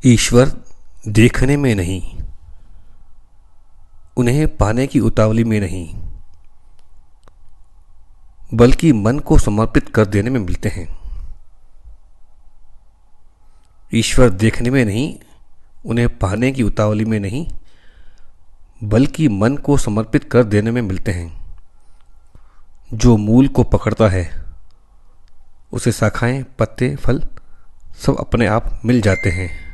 ईश्वर देखने में नहीं, उन्हें पाने की उतावली में नहीं, बल्कि मन को समर्पित कर देने में मिलते हैं। ईश्वर देखने में नहीं, उन्हें पाने की उतावली में नहीं, बल्कि मन को समर्पित कर देने में मिलते हैं। जो मूल को पकड़ता है उसे शाखाएं, पत्ते, फल सब अपने आप मिल जाते हैं।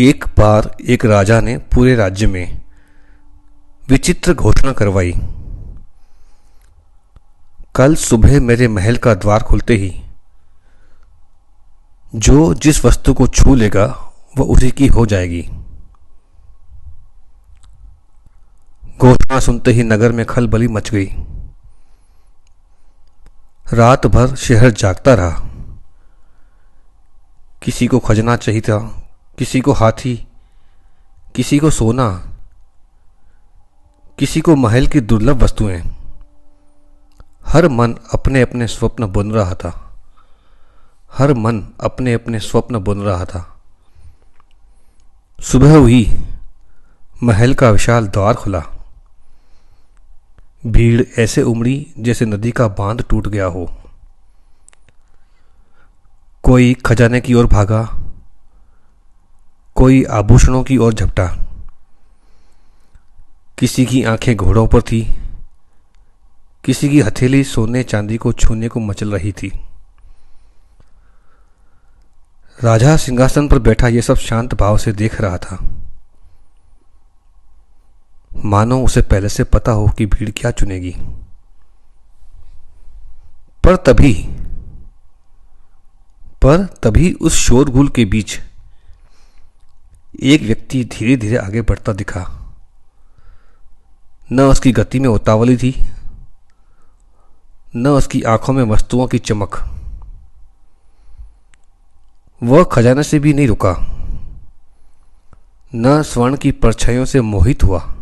एक बार एक राजा ने पूरे राज्य में विचित्र घोषणा करवाई, कल सुबह मेरे महल का द्वार खुलते ही जो जिस वस्तु को छू लेगा वह उसी की हो जाएगी। घोषणा सुनते ही नगर में खलबली मच गई। रात भर शहर जागता रहा। किसी को खजना चाहिए था, किसी को हाथी, किसी को सोना, किसी को महल की दुर्लभ वस्तुएं। हर मन अपने अपने स्वप्न बुन रहा था। हर मन अपने अपने स्वप्न बुन रहा था। सुबह हुई, महल का विशाल द्वार खुला। भीड़ ऐसे उमड़ी जैसे नदी का बांध टूट गया हो। कोई खजाने की ओर भागा, कोई आभूषणों की ओर झपटा। किसी की आंखें घोड़ों पर थी, किसी की हथेली सोने चांदी को छूने को मचल रही थी। राजा सिंहासन पर बैठा ये सब शांत भाव से देख रहा था, मानो उसे पहले से पता हो कि भीड़ क्या चुनेगी। पर तभी उस शोरगुल के बीच एक व्यक्ति धीरे धीरे आगे बढ़ता दिखा। न उसकी गति में उतावली थी, न उसकी आंखों में वस्तुओं की चमक। वह खजाने से भी नहीं रुका, न स्वर्ण की परछाइयों से मोहित हुआ,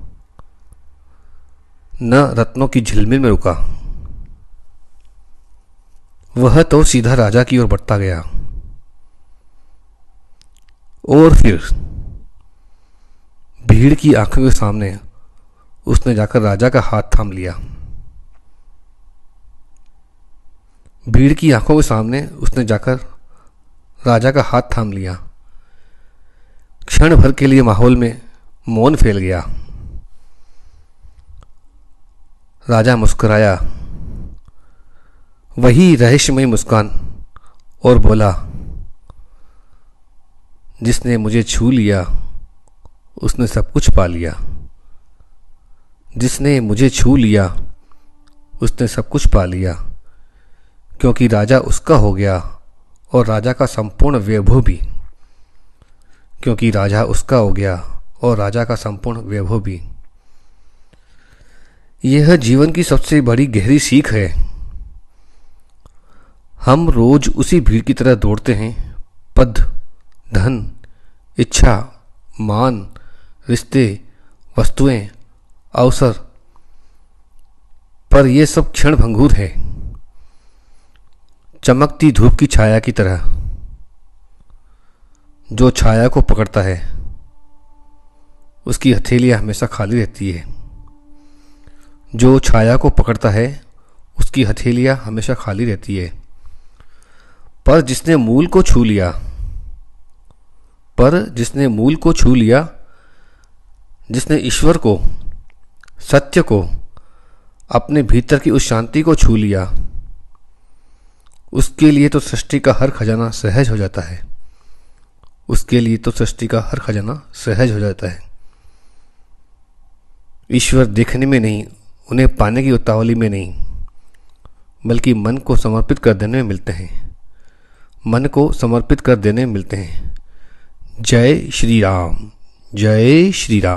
न रत्नों की झिलमिल में रुका। वह तो सीधा राजा की ओर बढ़ता गया। और फिर भीड़ की आंखों के सामने उसने जाकर राजा का हाथ थाम लिया। भीड़ की आंखों के सामने उसने जाकर राजा का हाथ थाम लिया। क्षण भर के लिए माहौल में मौन फैल गया। राजा मुस्कुराया, वही रहस्यमयी मुस्कान, और बोला, जिसने मुझे छू लिया उसने सब कुछ पा लिया। जिसने मुझे छू लिया उसने सब कुछ पा लिया, क्योंकि राजा उसका हो गया और राजा का संपूर्ण वैभव भी। क्योंकि राजा उसका हो गया और राजा का संपूर्ण वैभव भी। यह जीवन की सबसे बड़ी गहरी सीख है। हम रोज उसी भीड़ की तरह दौड़ते हैं। पद, धन, इच्छा, मान, रिश्ते, वस्तुएं, अवसर, पर यह सब क्षण भंगुर है, चमकती धूप की छाया की तरह। जो छाया को पकड़ता है उसकी हथेलियां हमेशा खाली रहती है। जो छाया को पकड़ता है उसकी हथेलियां हमेशा खाली रहती है। पर जिसने मूल को छू लिया, जिसने ईश्वर को, सत्य को, अपने भीतर की उस शांति को छू लिया, उसके लिए तो सृष्टि का हर खजाना सहज हो जाता है। उसके लिए तो सृष्टि का हर खजाना सहज हो जाता है। ईश्वर देखने में नहीं, उन्हें पाने की उतावली में नहीं, बल्कि मन को समर्पित कर देने में मिलते हैं। मन को समर्पित कर देने में मिलते हैं। जय श्री राम। जय श्री राम।